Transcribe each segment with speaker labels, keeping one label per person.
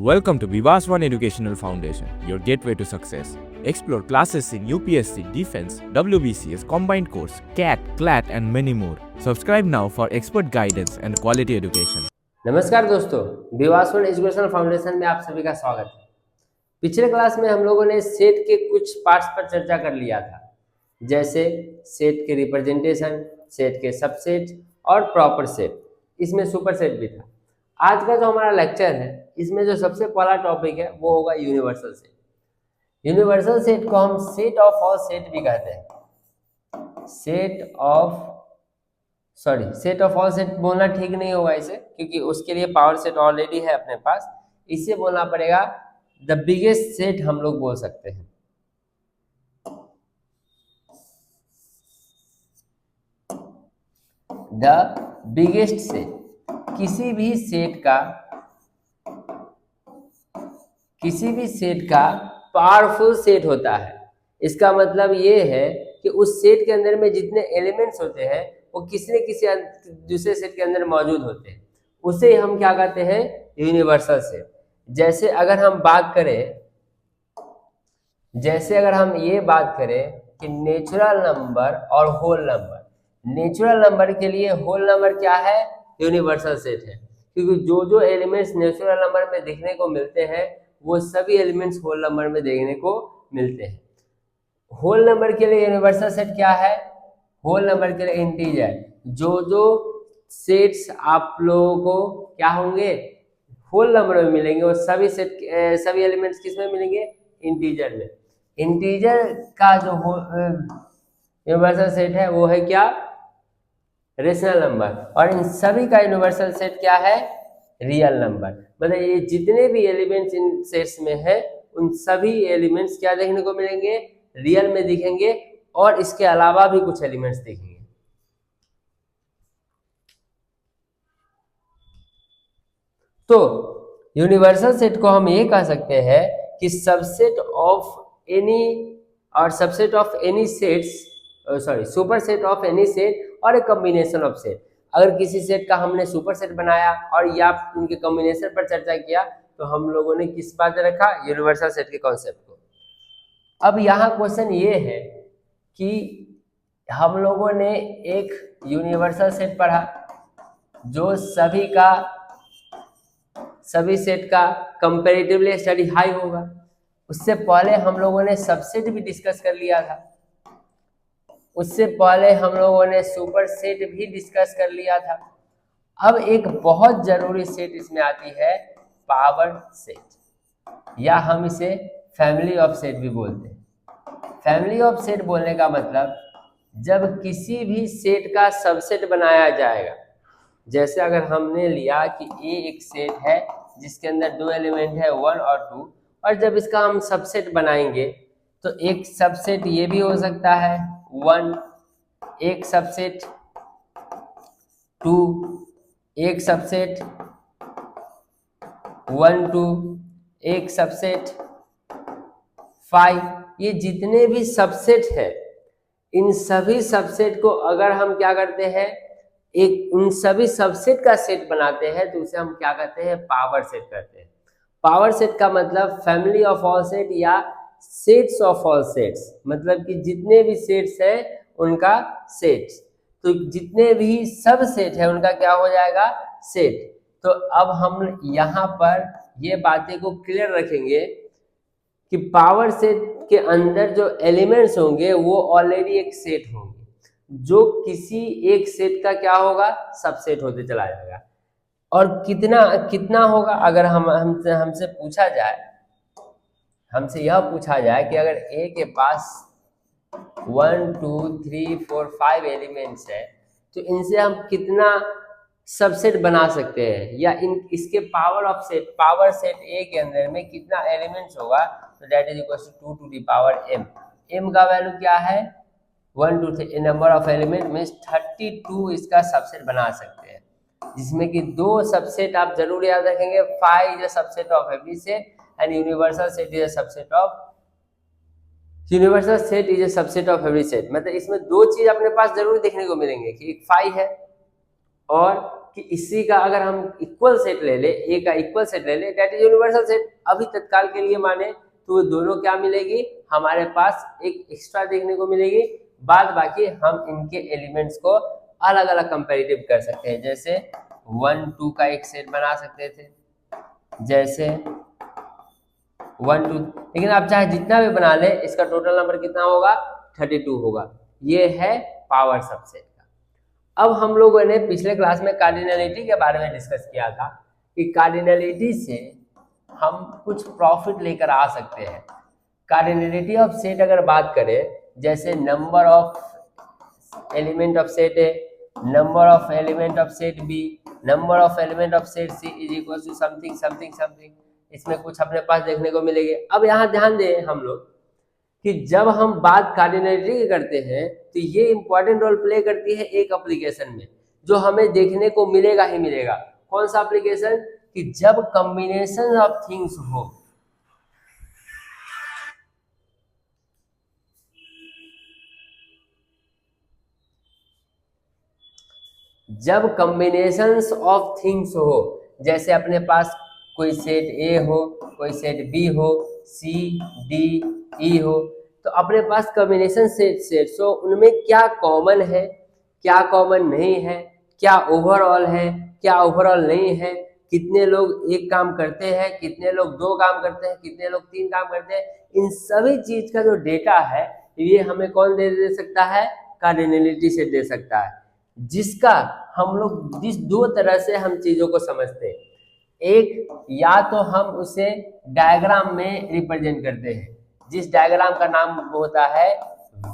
Speaker 1: Welcome to Vivas One Educational Foundation, your gateway to success. Explore classes in UPSC, Defense, WBCS, Combined Course, CAT, CLAT and many more. Subscribe now for expert guidance and quality education.
Speaker 2: नमस्कार दोस्तों, विवास one educational foundation में आप सभी का स्वागत है। पिछले class में हम लोगों ने सेट के कुछ पार्ट्स पर चर्चा कर लिया था, जैसे सेट के रिप्रेजेंटेशन, सेट के सबसेट और प्रॉपर सेट। इसमें सुपर सेट भी था। आज का जो हमारा लेक्चर है, इसमें जो सबसे पहला टॉपिक है वो होगा यूनिवर्सल सेट। यूनिवर्सल सेट को हम सेट ऑफ ऑल सेट भी कहते हैं। सेट ऑफ ऑल सेट बोलना ठीक नहीं होगा इसे, क्योंकि उसके लिए पावर सेट ऑलरेडी है अपने पास। इसे बोलना पड़ेगा द बिगेस्ट सेट, हम लोग बोल सकते हैं। द बिगेस्ट सेट किसी भी सेट का पावरफुल सेट होता है। इसका मतलब ये है कि उस सेट के अंदर में जितने एलिमेंट्स होते हैं वो किसी न किसी दूसरे सेट के अंदर मौजूद होते हैं। उसे हम क्या कहते हैं? Universal set. जैसे अगर हम ये बात करें कि नेचुरल नंबर और होल नंबर। नेचुरल नंबर के लिए होल नंबर क्या है? यूनिवर्सल सेट है, क्योंकि जो जो एलिमेंट्स नेचुरल नंबर में देखने को मिलते हैं वो सभी एलिमेंट्स होल नंबर में देखने को मिलते हैं। होल नंबर के लिए यूनिवर्सल सेट क्या है? होल नंबर के लिए इंटीजर। जो सेट्स आप लोगों को क्या होंगे? होल नंबर में मिलेंगे, और सभी एलिमेंट्स किस में मिलेंगे? इंटीजर में। इंटीजर का जो यूनिवर्सल सेट है वो है क्या? Rational number. और इन सभी का यूनिवर्सल सेट क्या है? Real number. मतलब ये जितने भी एलिमेंट्स इन सेट्स में है उन सभी एलिमेंट्स क्या देखने को मिलेंगे? रियल में दिखेंगे, और इसके अलावा भी कुछ एलिमेंट्स दिखेंगे। तो यूनिवर्सल सेट को हम ये कह सकते हैं कि super set of any set और ए कॉम्बिनेशन ऑफ सेट। अगर किसी सेट का हमने सुपर सेट बनाया और या उनके कॉम्बिनेशन पर चर्चा किया तो हम लोगों ने किस बात रखा? यूनिवर्सल सेट के कॉन्सेप्ट को। अब यहाँ क्वेश्चन ये है कि हम लोगों ने एक यूनिवर्सल सेट पढ़ा जो सभी सेट का कंपैरेटिवली स्टडी हाई होगा। उससे पहले हम लोगों ने सबसेट भी डिस्कस कर लिया था। उससे पहले हम लोगों ने सुपर सेट भी डिस्कस कर लिया था। अब एक बहुत जरूरी सेट इसमें आती है, पावर सेट, या हम इसे फैमिली ऑफ सेट भी बोलते हैं। फैमिली ऑफ सेट बोलने का मतलब जब किसी भी सेट का सबसेट बनाया जाएगा। जैसे अगर हमने लिया कि ए एक सेट है जिसके अंदर दो एलिमेंट है 1 और 2, और जब इसका हम सबसेट बनाएंगे तो एक सबसेट ये भी हो सकता है 1, एक सबसेट 2, एक सबसेट 1 2, एक सबसेट 5। ये जितने भी सबसेट है, इन सभी सबसेट को अगर हम क्या करते हैं, उन सभी सबसेट का सेट बनाते हैं तो उसे हम क्या कहते हैं? पावर सेट कहते हैं। पावर सेट का मतलब फैमिली ऑफ ऑल सेट या सेट्स ऑफ ऑल सेट्स, मतलब कि जितने भी सेट्स हैं उनका सेट। तो जितने भी सब सेट है उनका क्या हो जाएगा? सेट। तो अब हम यहाँ पर ये बातें को क्लियर रखेंगे कि पावर सेट के अंदर जो एलिमेंट्स होंगे वो ऑलरेडी एक सेट होंगे, जो किसी एक सेट का क्या होगा? सबसेट होते चला जाएगा। और कितना होगा? अगर हमसे यह पूछा जाए कि अगर ए के पास 1 2 3 4 5 एलिमेंट्स है तो इनसे हम कितना सबसेट बना सकते हैं, या इसके पावर सेट ए के अंदर में कितना एलिमेंट्स होगा? तो that is equal to 2 to the power m। m का वैल्यू क्या है? 1 2 3 नंबर ऑफ एलिमेंट मीन्स 32 इसका सबसेट बना सकते हैं, जिसमें कि दो सबसेट आप जरूर याद रखेंगे। Phi is a subset of every set and universal set is a subset of every set. मतलब इसमें दो चीज अपने पास जरूर देखने को मिलेंगे कि एक फाई है और कि इसी का अगर हम इक्वल सेट ले ले, ए का इक्वल सेट ले ले, दैट इज यूनिवर्सल सेट। अभी तत्काल के लिए माने तो दोनों क्या मिलेगी, हमारे पास एक एक्स्ट्रा देखने को मिलेगी। बाद बाकी हम इनके एलिमेंट्स को अलग अलग कंपैरेटिव कर सकते हैं, जैसे 1 2 का एक सेट बना सकते थे, जैसे 1 2, लेकिन आप चाहे जितना भी बना ले इसका टोटल नंबर कितना होगा, 32 होगा। ये है पावर सबसेट का। अब हम लोगों ने पिछले क्लास में कार्डिनलिटी के बारे में डिस्कस किया था कि कार्डिनलिटी से हम कुछ प्रॉफिट लेकर आ सकते हैं। कार्डिनलिटी ऑफ सेट अगर बात करें, जैसे number of element of set a, number of element of set b, number of element of set c is equal to something something something, इसमें कुछ अपने पास देखने को मिलेंगे। अब यहाँ ध्यान दें हम लोग कि जब हम बात कार्डिनलिटी की करते हैं तो ये इंपॉर्टेंट रोल प्ले करती है एक एप्लीकेशन में, जो हमें देखने को मिलेगा ही मिलेगा। कौन सा एप्लीकेशन, कि जब कॉम्बिनेशन ऑफ थिंग्स हो, जब कॉम्बिनेशंस ऑफ थिंग्स हो, जैसे अपने पास कोई सेट ए हो, कोई सेट बी हो, सी डी ई हो, तो अपने पास कॉम्बिनेशन सेट्स हो, उनमें क्या कॉमन है, क्या कॉमन नहीं है, क्या ओवरऑल है, क्या ओवरऑल नहीं है, कितने लोग एक काम करते हैं, कितने लोग 2 काम करते हैं, कितने लोग 3 काम करते हैं, इन सभी चीज का जो डेटा है ये हमें कौन दे सकता है, कार्डिनलिटी से दे सकता है। जिसका हम लोग जिस 2 तरह से हम चीजों को समझते हैं, एक या तो हम उसे डायग्राम में रिप्रेजेंट करते हैं, जिस डायग्राम का नाम होता है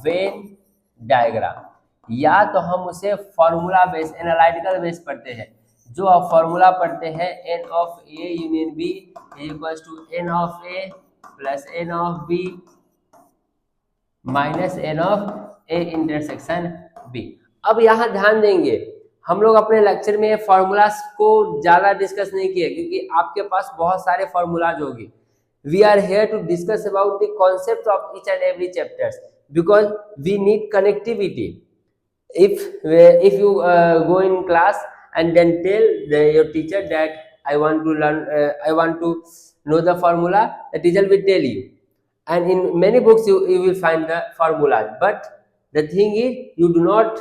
Speaker 2: वेन डायग्राम, या तो हम उसे फॉर्मूला बेस एनालिटिकल बेस पढ़ते हैं, जो आप फॉर्मूला पढ़ते हैं n of a union b equals to n of a plus n of b minus n of a intersection b। अब यहाँ ध्यान देंगे, हम लोग अपने लेक्चर में फॉर्मूलाज को ज्यादा डिस्कस नहीं किए क्योंकि आपके पास बहुत सारे फॉर्मूलाज होंगे। We are here to discuss about the concept of each and every chapters because we need connectivity. if you go in class and then tell your teacher that I want to learn, I want to know the formula, the teacher will tell you, and in many books you will find the formula, but the thing is you do not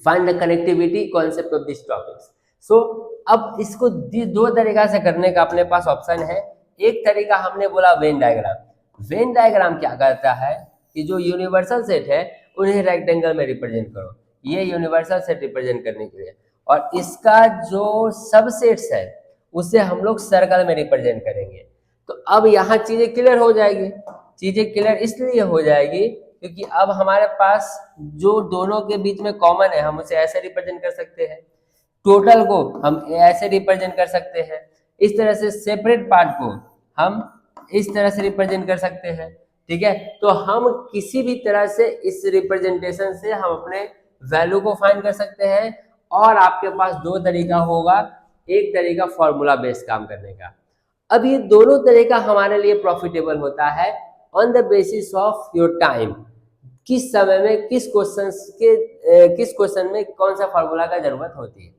Speaker 2: find the connectivity concept of these topics. So अब इसको 2 तरीका से करने का अपने पास option है। एक तरीका हमने बोला वेन डायग्राम। वेन डायग्राम क्या करता है कि जो यूनिवर्सल सेट है उन्हें रेक्टेंगल में रिप्रेजेंट करो, ये यूनिवर्सल सेट रिप्रेजेंट करने के लिए, और इसका जो सबसेट्स है उसे हम लोग सर्कल में रिप्रेजेंट करेंगे। तो अब यहाँ चीजें क्लियर हो जाएगी। चीजें क्लियर इसलिए हो जाएगी क्योंकि अब हमारे पास जो दोनों के बीच में कॉमन है हम उसे ऐसे रिप्रेजेंट कर सकते हैं, टोटल को हम ऐसे रिप्रेजेंट कर सकते हैं, इस तरह से सेपरेट पार्ट को हम इस तरह से रिप्रेजेंट कर सकते हैं। ठीक है, तो हम किसी भी तरह से इस रिप्रेजेंटेशन से हम अपने वैल्यू को फाइंड कर सकते हैं। और आपके पास 2 तरीका होगा, एक तरीका फॉर्मूला बेस्ड काम करने का। अब ये दोनों तरीका हमारे लिए प्रॉफिटेबल होता है on the basis of your time, किस समय में किस क्वेश्चन में कौन सा फॉर्मूला का जरूरत होती है।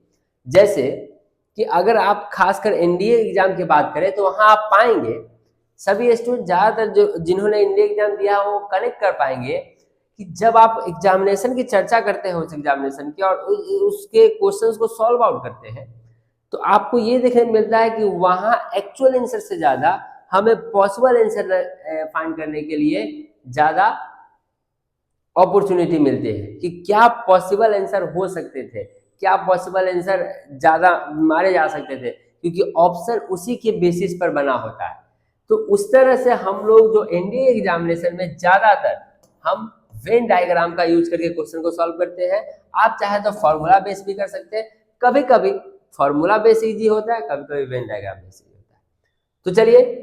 Speaker 2: जैसे कि अगर आप खासकर एनडीए एग्जाम की बात करें तो वहां आप पाएंगे सभी स्टूडेंट ज्यादातर जो जिन्होंने एनडीए एग्जाम दिया वो कनेक्ट कर पाएंगे कि जब आप एग्जामिनेशन की चर्चा करते हैं उस एग्जामिनेशन की और उसके क्वेश्चंस को सॉल्व आउट करते हैं तो आपको ये देखने मिलता है कि वहां एक्चुअल आंसर से ज्यादा हमें पॉसिबल आंसर फाइंड करने के लिए ज्यादा अपॉर्चुनिटी मिलती है कि क्या पॉसिबल आंसर हो सकते थे, क्या पॉसिबल आंसर ज्यादा मारे जा सकते थे, क्योंकि ऑप्शन उसी के बेसिस पर बना होता है। तो उस तरह से हम लोग जो एनडीए एग्जामिनेशन में ज्यादातर हम वेन डायग्राम का यूज करके क्वेश्चन को सॉल्व करते हैं। आप चाहे तो फॉर्मूला बेस भी कर सकते हैं, कभी कभी फॉर्मूला बेस इजी होता है, कभी कभी वेन डायग्राम बेस इजी होता है। तो चलिए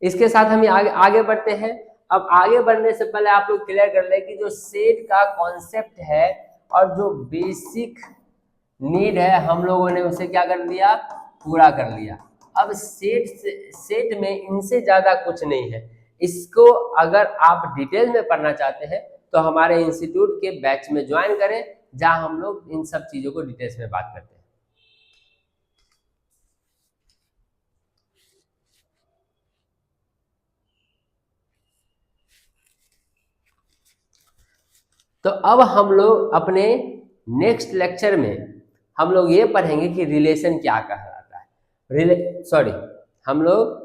Speaker 2: इसके साथ हम आगे बढ़ते हैं। अब आगे बढ़ने से पहले आप लोग क्लियर कर ले कि जो सेट का कॉन्सेप्ट है और जो बेसिक नीड है हम लोगों ने उसे क्या कर लिया, पूरा कर लिया। अब सेट में इनसे ज्यादा कुछ नहीं है। इसको अगर आप डिटेल में पढ़ना चाहते हैं तो हमारे इंस्टीट्यूट के बैच में ज्वाइन करें, जहां हम लोग इन सब चीजों को डिटेल्स में बात करते हैं। तो अब हम लोग अपने नेक्स्ट लेक्चर में हम लोग ये पढ़ेंगे कि रिलेशन क्या कहलाता है। हम लोग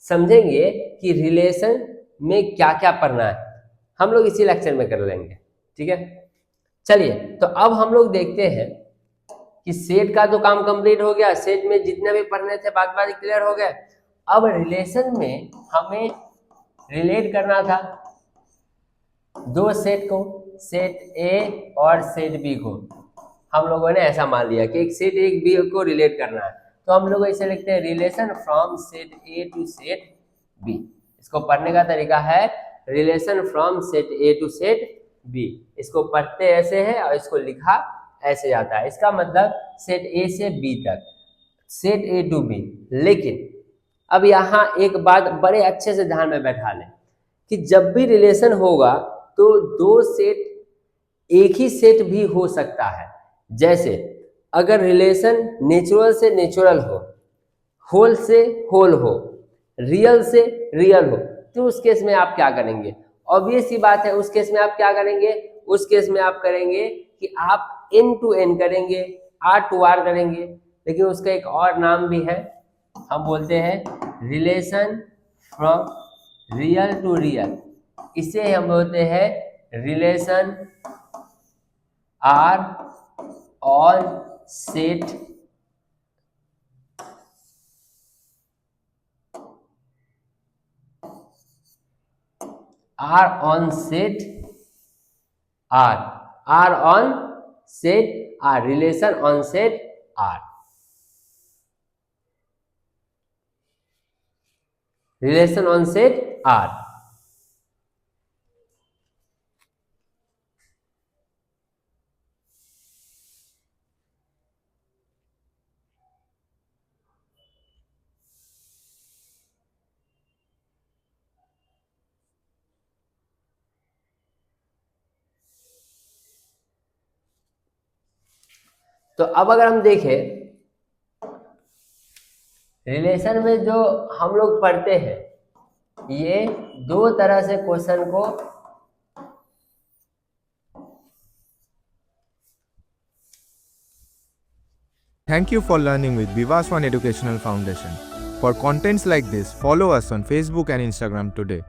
Speaker 2: समझेंगे कि रिलेशन में क्या क्या पढ़ना है, हम लोग इसी लेक्चर में कर लेंगे, ठीक है। चलिए, तो अब हम लोग देखते हैं कि सेट का तो काम कंप्लीट हो गया, सेट में जितने भी पढ़ने थे बात क्लियर हो गए। अब रिलेशन में हमें रिलेट करना था दो सेट को, सेट ए और सेट बी को। हम लोगों ने ऐसा मान लिया कि एक सेट एक बी को रिलेट करना है, तो हम लोग ऐसे लिखते हैं relation from set a to set b. इसको पढ़ने का तरीका है relation from set a to set b. इसको पढ़ते ऐसे है और इसको लिखा ऐसे जाता है। इसका मतलब सेट ए से बी तक, सेट ए टू बी। लेकिन अब यहाँ एक बात बड़े अच्छे से ध्यान में बैठा लें कि जब भी रिलेशन होगा तो दो सेट एक ही सेट भी हो सकता है। जैसे अगर रिलेशन नेचुरल से नेचुरल हो, होल से होल हो, रियल से रियल हो, तो उस केस में आप क्या करेंगे? ऑब्वियस सी बात है, उस केस में आप क्या करेंगे? उस केस में आप करेंगे कि आप एन टू एन करेंगे, आर टू आर करेंगे। लेकिन उसका एक और नाम भी है, हम बोलते हैं relation from real to real. इसे हम बोलते हैं relation R on set R on set R, R on set R, relation on set R, relation on set R. तो अब अगर हम देखें रिलेशन में जो हम लोग पढ़ते हैं, ये दो तरह से क्वेश्चन को
Speaker 1: Thank you for learning with Vivas One Educational Foundation. For contents like this, follow us on Facebook and Instagram today.